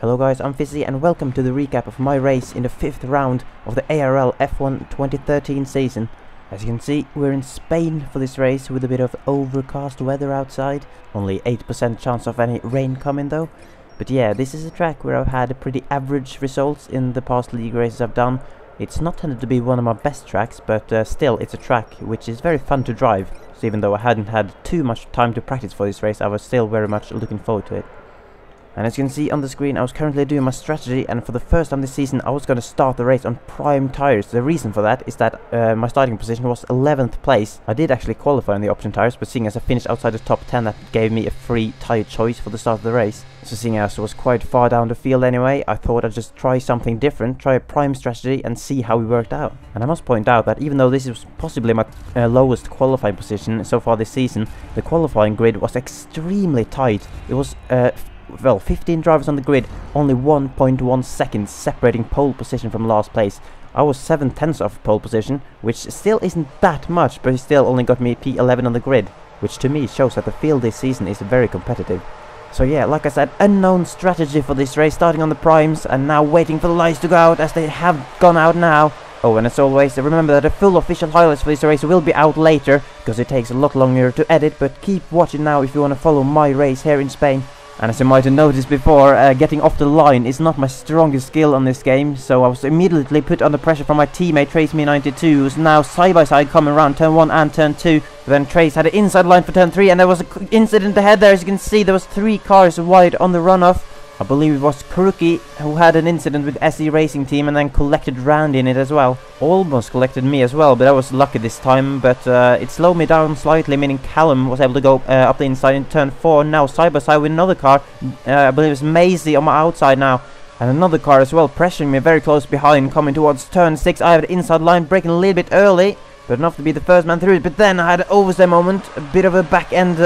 Hello guys, I'm Fisi and welcome to the recap of my race in the 5th round of the ARL F1 2013 season. As you can see, we're in Spain for this race with a bit of overcast weather outside. Only 8% chance of any rain coming though. But yeah, this is a track where I've had pretty average results in the past league races I've done. It's not tended to be one of my best tracks, but still it's a track which is very fun to drive. So even though I hadn't had too much time to practice for this race, I was still very much looking forward to it. And as you can see on the screen, I was currently doing my strategy, and for the first time this season I was going to start the race on prime tires. The reason for that is that my starting position was 11th place. I did actually qualify on the option tires, but seeing as I finished outside the top 10, that gave me a free tire choice for the start of the race. So seeing as I was quite far down the field anyway, I thought I'd just try something different, try a prime strategy and see how we worked out. And I must point out that even though this was possibly my lowest qualifying position so far this season, the qualifying grid was extremely tight. It was well, 15 drivers on the grid, only 1.1 seconds separating pole position from last place. I was 7/10 off pole position, which still isn't that much, but it still only got me P11 on the grid, which to me shows that the field this season is very competitive. So yeah, like I said, unknown strategy for this race, starting on the primes and now waiting for the lights to go out, as they have gone out now. Oh, and as always, remember that the full official highlights for this race will be out later, because it takes a lot longer to edit, but keep watching now if you want to follow my race here in Spain. And as you might have noticed before, getting off the line is not my strongest skill on this game, so I was immediately put under pressure from my teammate Trace92, who's now side by side coming around turn 1 and turn 2. Then Trace had an inside line for turn 3, and there was an incident ahead there. As you can see, there was 3 cars wide on the runoff. I believe it was Krookie who had an incident with SE Racing Team and then collected Randy in it as well. Almost collected me as well, but I was lucky this time. But it slowed me down slightly, meaning Callum was able to go up the inside in turn 4. Now side by side with another car. I believe it's Maisie on my outside now. And another car as well, pressuring me very close behind, coming towards turn 6. I have the inside line, braking a little bit early, but enough to be the first man through it. But then I had an overstay moment, a bit of a back end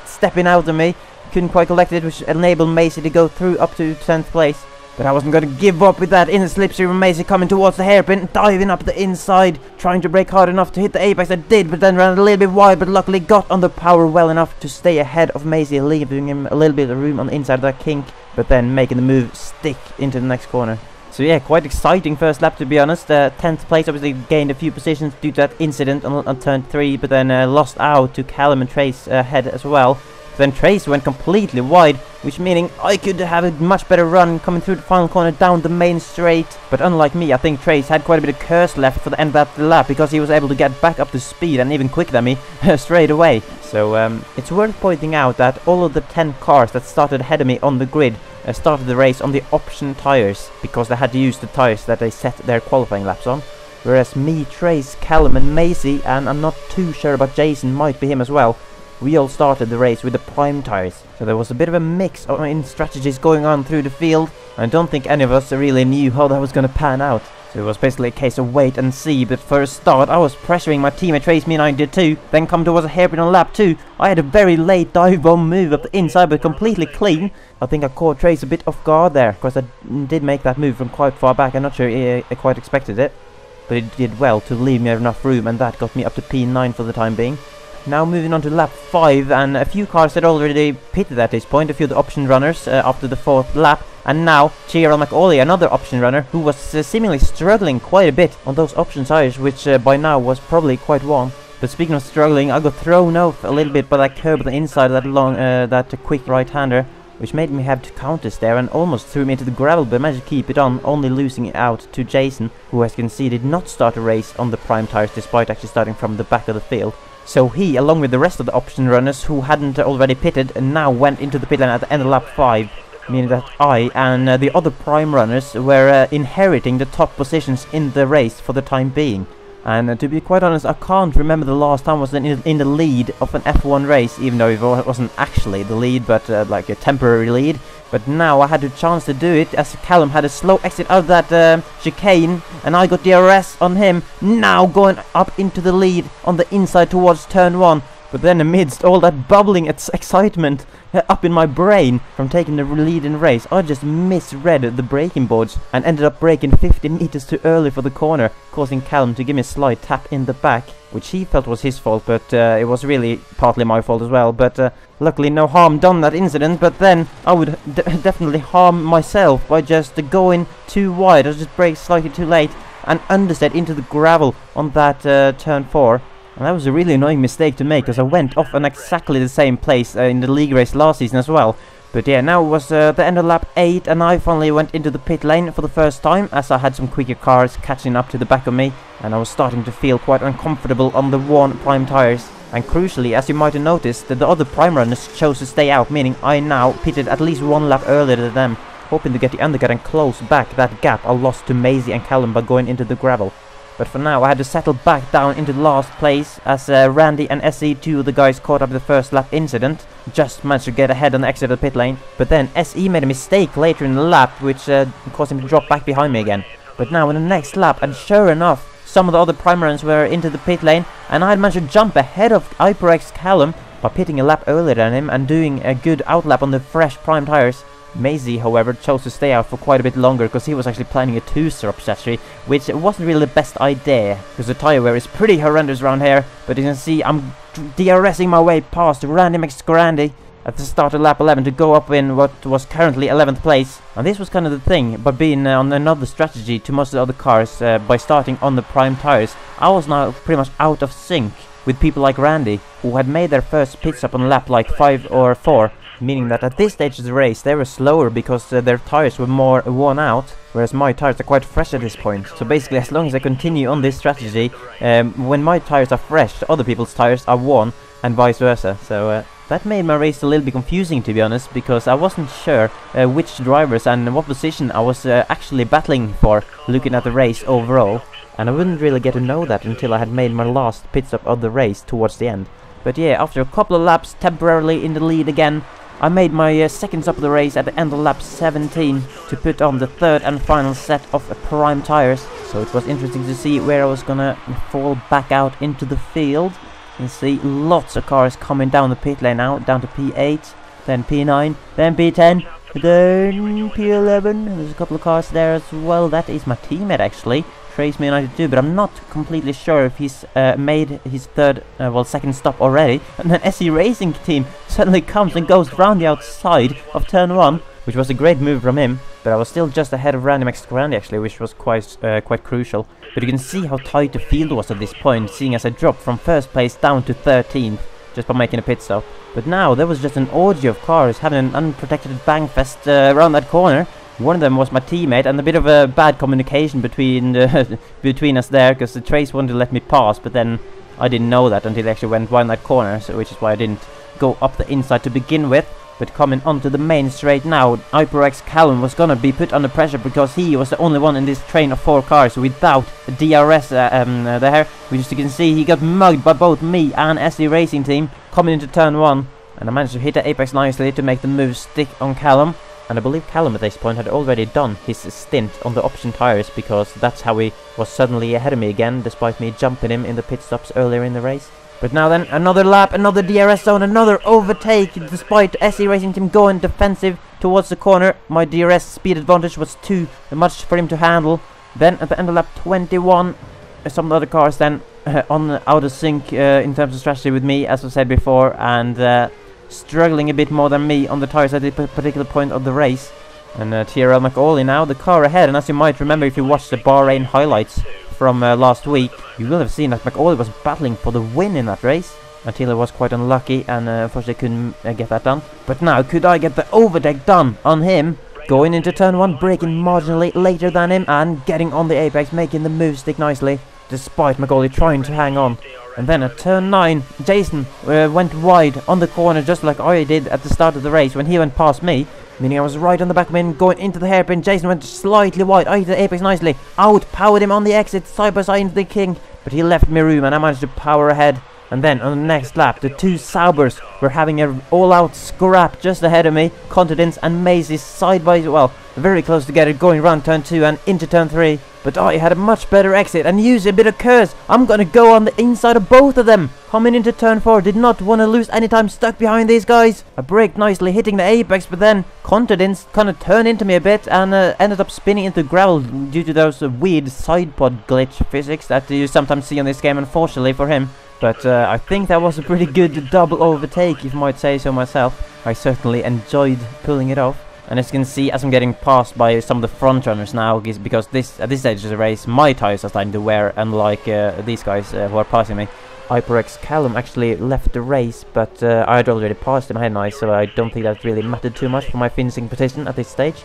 stepping out of me. Couldn't quite collect it, which enabled Macy to go through up to 10th place. But I wasn't going to give up with that. In the slipstream, Macy coming towards the hairpin, diving up the inside, trying to brake hard enough to hit the apex. I did, but then ran a little bit wide, but luckily got on the power well enough to stay ahead of Macy, leaving him a little bit of room on the inside of that kink, but then making the move stick into the next corner. So yeah, quite exciting first lap to be honest. 10th place obviously gained a few positions due to that incident on turn 3, but then lost out to Callum and Trace ahead as well. Then Trace went completely wide, which meaning I could have a much better run coming through the final corner down the main straight. But unlike me, I think Trace had quite a bit of curse left for the end of the lap, because he was able to get back up to speed and even quicker than me straight away. So it's worth pointing out that all of the 10 cars that started ahead of me on the grid started the race on the option tires, because they had to use the tires that they set their qualifying laps on. Whereas me, Trace, Callum and Macy, and I'm not too sure about Jason, might be him as well, we all started the race with the prime tires. So there was a bit of a mix in strategies going on through the field. I don't think any of us really knew how that was going to pan out. So it was basically a case of wait and see. But for a start, I was pressuring my teammate Trace92, then come towards a hairpin on lap 2. I had a very late dive bomb move up the inside, but completely clean. I think I caught Trace a bit off guard there, because I did make that move from quite far back. I'm not sure he quite expected it, but it did well to leave me enough room, and that got me up to P9 for the time being. Now moving on to lap 5, and a few cars had already pitted at this point, a few of the option runners after the 4th lap. And now Cheryl McAuley, another option runner, who was seemingly struggling quite a bit on those option tires, which by now was probably quite warm. But speaking of struggling, I got thrown off a little bit by that curb on the inside of that quick right-hander, which made me have to contest there and almost threw me into the gravel, but managed to keep it on, only losing it out to Jason, who as you can see did not start a race on the prime tires despite actually starting from the back of the field. So he, along with the rest of the option runners who hadn't already pitted, and now went into the pit lane at the end of lap 5, meaning that I and the other prime runners were inheriting the top positions in the race for the time being. And to be quite honest, I can't remember the last time I was in the lead of an F1 race, even though it wasn't actually the lead, but like a temporary lead. But now I had the chance to do it, as Callum had a slow exit out of that chicane, and I got DRS on him, now going up into the lead on the inside towards turn 1. But then amidst all that bubbling excitement up in my brain from taking the lead in the race, I just misread the braking boards and ended up braking 50 meters too early for the corner, causing Callum to give me a slight tap in the back, which he felt was his fault, but it was really partly my fault as well. But luckily no harm done that incident, but then I would definitely harm myself by just going too wide. I just braked slightly too late and understeered into the gravel on that turn 4. And that was a really annoying mistake to make, because I went off on exactly the same place in the league race last season as well. But yeah, now it was the end of lap 8, and I finally went into the pit lane for the first time, as I had some quicker cars catching up to the back of me, and I was starting to feel quite uncomfortable on the worn prime tires. And crucially, as you might have noticed, that the other prime runners chose to stay out, meaning I now pitted at least 1 lap earlier than them, hoping to get the undercut and close back that gap I lost to Maisie and Callum by going into the gravel. But for now, I had to settle back down into last place, as Randy and SE, 2 of the guys caught up the first lap incident, just managed to get ahead on the exit of the pit lane. But then SE made a mistake later in the lap, which caused him to drop back behind me again. But now in the next lap, and sure enough, some of the other prime runners were into the pit lane, and I had managed to jump ahead of HyperX Callum by pitting a lap earlier than him and doing a good outlap on the fresh prime tires. Maisie, however, chose to stay out for quite a bit longer, because he was actually planning a 2-strop strategy, which wasn't really the best idea, because the tire wear is pretty horrendous around here. But you can see I'm DRSing my way past Randy McScrandy at the start of lap 11 to go up in what was currently 11th place. And this was kind of the thing, by being on another strategy to most of the other cars, by starting on the prime tires, I was now pretty much out of sync with people like Randy, who had made their first pit stop on lap like 5 or 4. Meaning that at this stage of the race they were slower because their tires were more worn out, whereas my tires are quite fresh at this point. So basically, as long as I continue on this strategy, when my tires are fresh, other people's tires are worn, and vice versa. So that made my race a little bit confusing, to be honest, because I wasn't sure which drivers and what position I was actually battling for, looking at the race overall. And I wouldn't really get to know that until I had made my last pit stop of the race towards the end. But yeah, after a couple of laps temporarily in the lead again, I made my second stop of the race at the end of lap 17 to put on the third and final set of prime tires. So it was interesting to see where I was gonna fall back out into the field. You can see lots of cars coming down the pit lane now, down to P8, then P9, then P10, then P11. There's a couple of cars there as well. That is my teammate actually, Trace United 2, but I'm not completely sure if he's made his second stop already. And then SE Racing Team suddenly comes and goes round the outside of turn 1, which was a great move from him. But I was still just ahead of Randy McScrandy actually, which was quite crucial. But you can see how tight the field was at this point, seeing as I dropped from first place down to 13th just by making a pit stop. But now there was just an orgy of cars having an unprotected bang fest around that corner. One of them was my teammate, and a bit of a bad communication between between us there, because the Trace wanted to let me pass, but then I didn't know that until I actually went round that corner, so which is why I didn't go up the inside to begin with. But coming onto the main straight now, HyperX Callum was gonna be put under pressure because he was the only one in this train of 4 cars without a DRS there, which as you can see he got mugged by both me and SE Racing Team coming into turn 1, and I managed to hit the apex nicely to make the move stick on Callum. And I believe Callum at this point had already done his stint on the option tires, because that's how he was suddenly ahead of me again, despite me jumping him in the pit stops earlier in the race. But now then, another lap, another DRS zone, another overtake, despite SE Racing Team going defensive towards the corner. My DRS speed advantage was too much for him to handle. Then at the end of lap 21, some of the other cars then out of sync in terms of strategy with me, as I said before, and struggling a bit more than me on the tires at this particular point of the race. And TRL McAuley now, the car ahead, and as you might remember if you watched the Bahrain highlights from last week, you will have seen that McAuley was battling for the win in that race, until I was quite unlucky and unfortunately couldn't get that done. But now, could I get the overtake done on him? Going into turn 1, braking marginally later than him, and getting on the apex, making the move stick nicely, despite McAuley trying to hang on. And then at turn 9, Jason went wide on the corner, just like I did at the start of the race when he went past me, meaning I was right on the back of him going into the hairpin. Jason went slightly wide, I hit the apex nicely, outpowered him on the exit, side by side into the king, but he left me room and I managed to power ahead. And then on the next lap, the 2 Saubers were having an all-out scrap just ahead of me. Confidence and Maisie side by, well, very close together, going round turn 2 and into turn 3. but I had a much better exit and used a bit of curse. I'm gonna go on the inside of both of them. Coming into turn 4, did not want to lose any time stuck behind these guys. I braked nicely, hitting the apex, but then Contadins kind of turned into me a bit and ended up spinning into gravel due to those weird side pod glitch physics that you sometimes see on this game, unfortunately for him. But I think that was a pretty good double overtake, if I might say so myself. I certainly enjoyed pulling it off. And as you can see, as I'm getting passed by some of the front runners now, because at this stage of the race, my tires are starting to wear, unlike these guys who are passing me. HyperX Callum actually left the race, but I had already passed him, hadn't I? So I don't think that really mattered too much for my finishing position at this stage.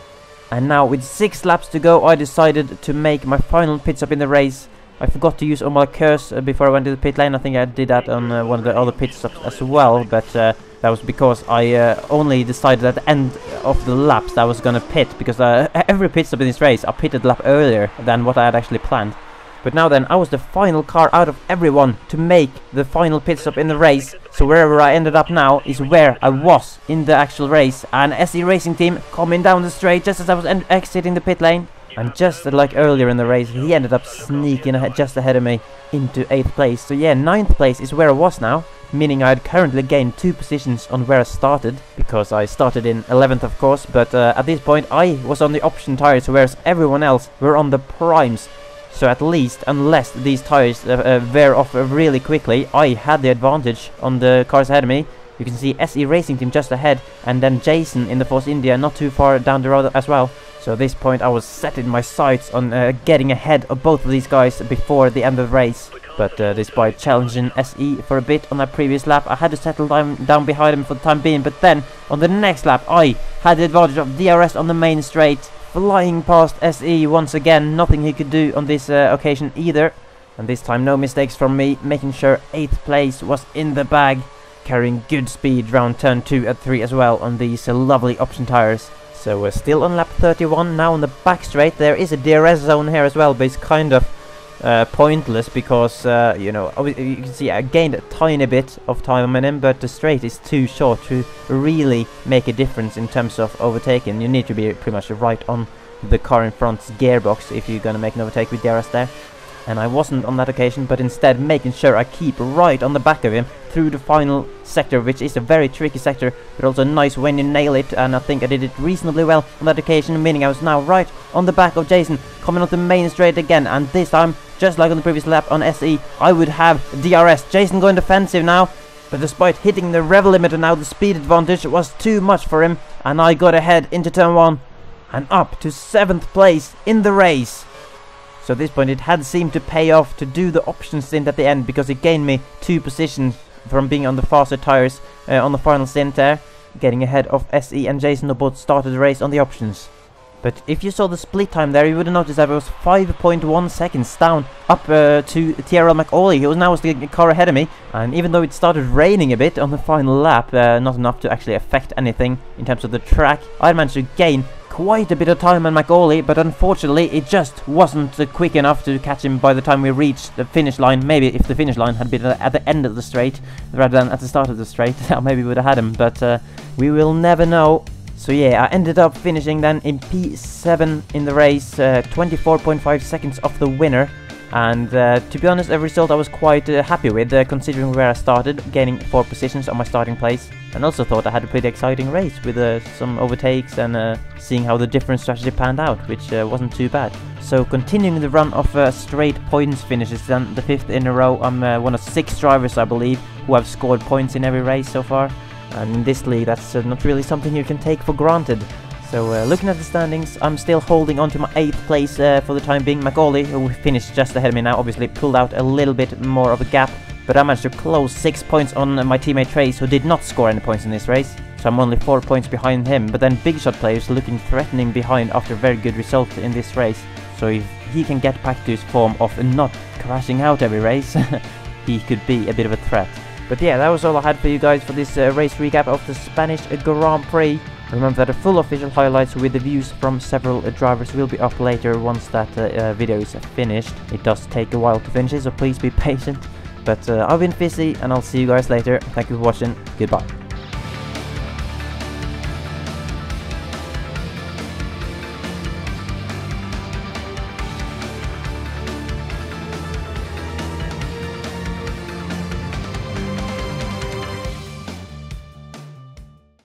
And now, with 6 laps to go, I decided to make my final pit stop in the race. I forgot to use all my curse before I went to the pit lane. I think I did that on one of the other pit stops as well, but that was because I only decided at the end of the laps that I was gonna pit, because every pit stop in this race I pitted a lap earlier than what I had actually planned. But now then, I was the final car out of everyone to make the final pit stop in the race, so wherever I ended up now is where I was in the actual race. And SE Racing Team coming down the straight just as I was exiting the pit lane. And just like earlier in the race, he ended up sneaking just ahead of me into 8th place. So yeah, 9th place is where I was now, meaning I had currently gained 2 positions on where I started, because I started in 11th of course, but at this point I was on the option tires, whereas everyone else were on the primes. So at least, unless these tires wear off really quickly, I had the advantage on the cars ahead of me. You can see SE Racing Team just ahead, and then Jason in the Force India not too far down the road as well. So at this point I was setting my sights on getting ahead of both of these guys before the end of the race. But despite challenging SE for a bit on that previous lap, I had to settle down behind him for the time being. But then, on the next lap, I had the advantage of DRS on the main straight, flying past SE once again. Nothing he could do on this occasion either. And this time no mistakes from me, making sure 8th place was in the bag, carrying good speed round turn 2 and 3 as well on these lovely option tires. So we're still on lap 31 now on the back straight. There is a DRS zone here as well, but it's kind of pointless because you know, you can see I gained a tiny bit of time on him, but the straight is too short to really make a difference in terms of overtaking. You need to be pretty much right on the car in front's gearbox if you're gonna make an overtake with DRS there. And I wasn't on that occasion, but instead making sure I keep right on the back of him through the final sector, which is a very tricky sector, but also nice when you nail it. And I think I did it reasonably well on that occasion, meaning I was now right on the back of Jason, coming on the main straight again. And this time, just like on the previous lap on SE, I would have DRS. Jason going defensive now, but despite hitting the rev limiter now, the speed advantage was too much for him, and I got ahead into turn 1 and up to 7th place in the race. So at this point it had seemed to pay off to do the option stint at the end, because it gained me 2 positions from being on the faster tires on the final stint there, getting ahead of SE and Jason, who both started the race on the options. But if you saw the split time there, you would have noticed that it was 5.1 seconds down up to TRL McAuley, who now was the car ahead of me. And even though it started raining a bit on the final lap, not enough to actually affect anything in terms of the track, I managed to gain quite a bit of time on McAuley, but unfortunately it just wasn't quick enough to catch him by the time we reached the finish line. Maybe if the finish line had been at the end of the straight rather than at the start of the straight, maybe we would have had him, but we will never know. So yeah, I ended up finishing then in P7 in the race, 24.5 seconds off the winner. And to be honest, a result I was quite happy with, considering where I started, gaining 4 positions on my starting place. And also thought I had a pretty exciting race with some overtakes and seeing how the different strategy panned out, which wasn't too bad. So continuing the run of straight points finishes, then the 5th in a row. I'm one of 6 drivers, I believe, who have scored points in every race so far. And in this league, that's not really something you can take for granted. So looking at the standings, I'm still holding on to my 8th place for the time being. McAuley, who finished just ahead of me now, obviously pulled out a little bit more of a gap, but I managed to close 6 points on my teammate Trace, who did not score any points in this race. So I'm only 4 points behind him, but then Big Shot Players looking threatening behind after a very good result in this race. So if he can get back to his form of not crashing out every race, he could be a bit of a threat. But yeah, that was all I had for you guys for this race recap of the Spanish Grand Prix. Remember that the full official highlights with the views from several drivers will be up later once that video is finished. It does take a while to finish it, so please be patient. But I've been Fisi, and I'll see you guys later. Thank you for watching. Goodbye.